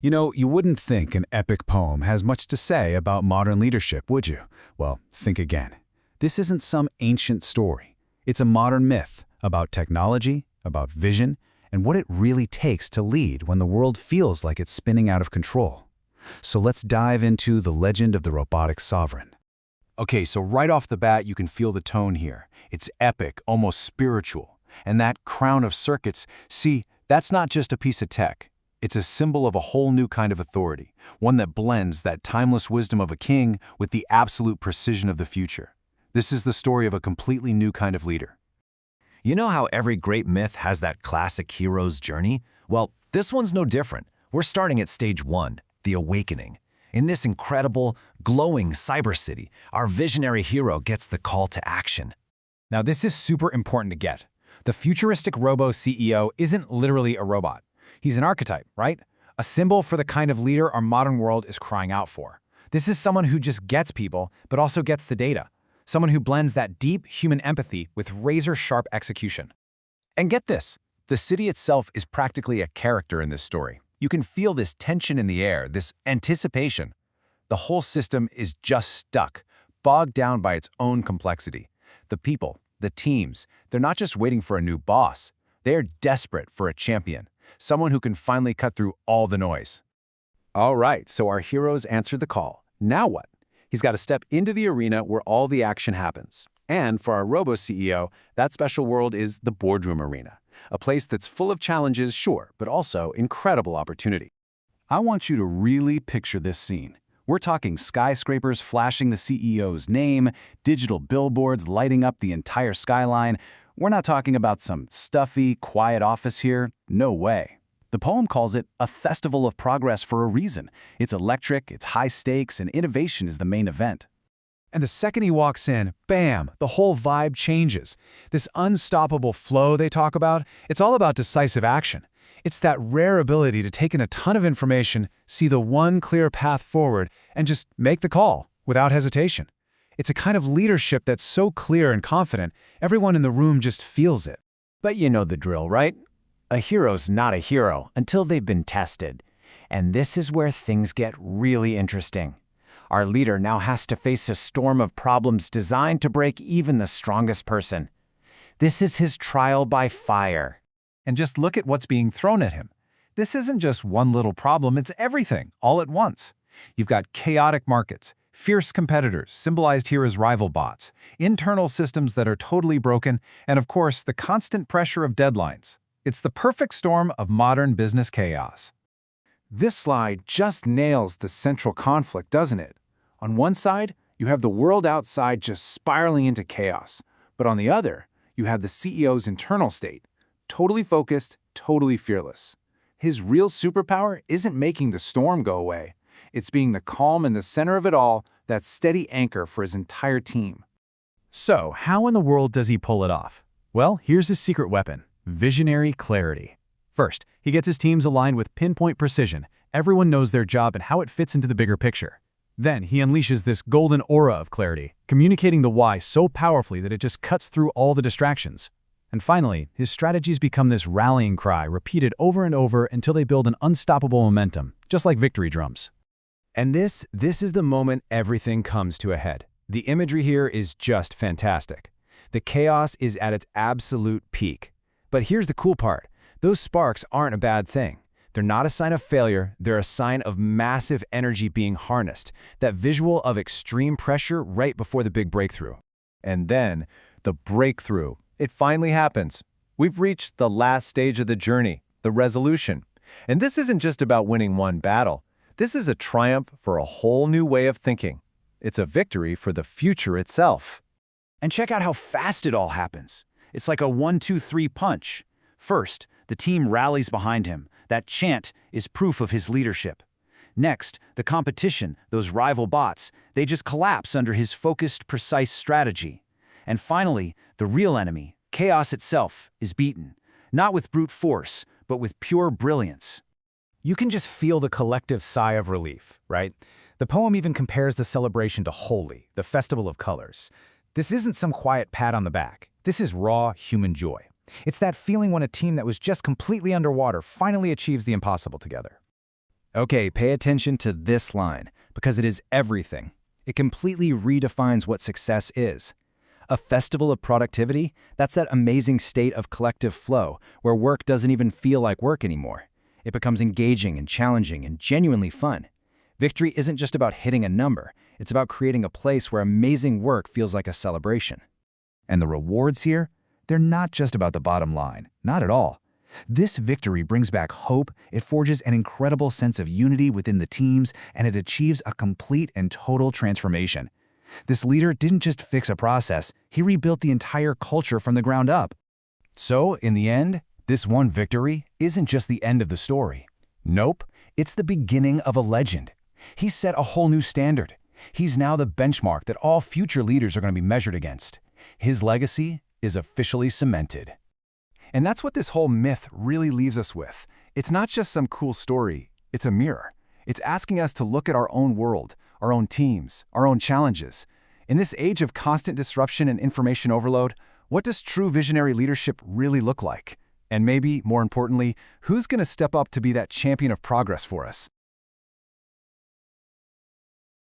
You know, you wouldn't think an epic poem has much to say about modern leadership, would you? Well, think again. This isn't some ancient story. It's a modern myth about technology, about vision, and what it really takes to lead when the world feels like it's spinning out of control. So let's dive into the legend of the robotic sovereign. Okay, so right off the bat, you can feel the tone here. It's epic, almost spiritual. And that crown of circuits, see, that's not just a piece of tech. It's a symbol of a whole new kind of authority, one that blends that timeless wisdom of a king with the absolute precision of the future. This is the story of a completely new kind of leader. You know how every great myth has that classic hero's journey? Well, this one's no different. We're starting at stage 1, the awakening. In this incredible, glowing cyber city, our visionary hero gets the call to action. Now, this is super important to get. The futuristic robo-CEO isn't literally a robot. He's an archetype, right? A symbol for the kind of leader our modern world is crying out for. This is someone who just gets people, but also gets the data. Someone who blends that deep human empathy with razor-sharp execution. And get this, the city itself is practically a character in this story. You can feel this tension in the air, this anticipation. The whole system is just stuck, bogged down by its own complexity. The people, the teams, they're not just waiting for a new boss. They're desperate for a champion, someone who can finally cut through all the noise. All right, so our heroes answered the call. Now what? He's got to step into the arena where all the action happens. And for our robo-CEO, that special world is the boardroom arena, a place that's full of challenges, sure, but also incredible opportunity. I want you to really picture this scene. We're talking skyscrapers flashing the CEO's name, digital billboards lighting up the entire skyline. We're not talking about some stuffy, quiet office here. No way. The poem calls it a festival of progress for a reason. It's electric, it's high stakes, and innovation is the main event. And the second he walks in, bam, the whole vibe changes. This unstoppable flow they talk about, it's all about decisive action. It's that rare ability to take in a ton of information, see the one clear path forward, and just make the call without hesitation. It's a kind of leadership that's so clear and confident, everyone in the room just feels it. But you know the drill, right? A hero's not a hero until they've been tested. And this is where things get really interesting. Our leader now has to face a storm of problems designed to break even the strongest person. This is his trial by fire. And just look at what's being thrown at him. This isn't just one little problem, it's everything, all at once. You've got chaotic markets, fierce competitors, symbolized here as rival bots, internal systems that are totally broken, and of course, the constant pressure of deadlines. It's the perfect storm of modern business chaos. This slide just nails the central conflict, doesn't it? On one side, you have the world outside just spiraling into chaos. But on the other, you have the CEO's internal state, totally focused, totally fearless. His real superpower isn't making the storm go away. It's being the calm in the center of it all, that steady anchor for his entire team. So, how in the world does he pull it off? Well, here's his secret weapon: visionary clarity. First, he gets his teams aligned with pinpoint precision. Everyone knows their job and how it fits into the bigger picture. Then, he unleashes this golden aura of clarity, communicating the why so powerfully that it just cuts through all the distractions. And finally, his strategies become this rallying cry, repeated over and over until they build an unstoppable momentum, just like victory drums. And this is the moment everything comes to a head. The imagery here is just fantastic. The chaos is at its absolute peak. But here's the cool part. Those sparks aren't a bad thing. They're not a sign of failure, they're a sign of massive energy being harnessed, that visual of extreme pressure right before the big breakthrough. And then, the breakthrough. It finally happens. We've reached the last stage of the journey, the resolution. And this isn't just about winning one battle. This is a triumph for a whole new way of thinking. It's a victory for the future itself. And check out how fast it all happens. It's like a 1-2-3 punch. First, the team rallies behind him. That chant is proof of his leadership. Next, the competition, those rival bots, they just collapse under his focused, precise strategy. And finally, the real enemy, chaos itself, is beaten. Not with brute force, but with pure brilliance. You can just feel the collective sigh of relief, right? The poem even compares the celebration to Holi, the festival of colors. This isn't some quiet pat on the back. This is raw human joy. It's that feeling when a team that was just completely underwater finally achieves the impossible together. Okay, pay attention to this line, because it is everything. It completely redefines what success is. A festival of productivity, that's that amazing state of collective flow where work doesn't even feel like work anymore. It becomes engaging and challenging and genuinely fun. Victory isn't just about hitting a number, it's about creating a place where amazing work feels like a celebration. And the rewards here? They're not just about the bottom line, not at all. This victory brings back hope, it forges an incredible sense of unity within the teams, and it achieves a complete and total transformation. This leader didn't just fix a process, he rebuilt the entire culture from the ground up. So, in the end, this one victory isn't just the end of the story. Nope, it's the beginning of a legend. He set a whole new standard. He's now the benchmark that all future leaders are going to be measured against. His legacy is officially cemented. And that's what this whole myth really leaves us with. It's not just some cool story, it's a mirror. It's asking us to look at our own world, our own teams, our own challenges. In this age of constant disruption and information overload, what does true visionary leadership really look like? And maybe, more importantly, who's going to step up to be that champion of progress for us?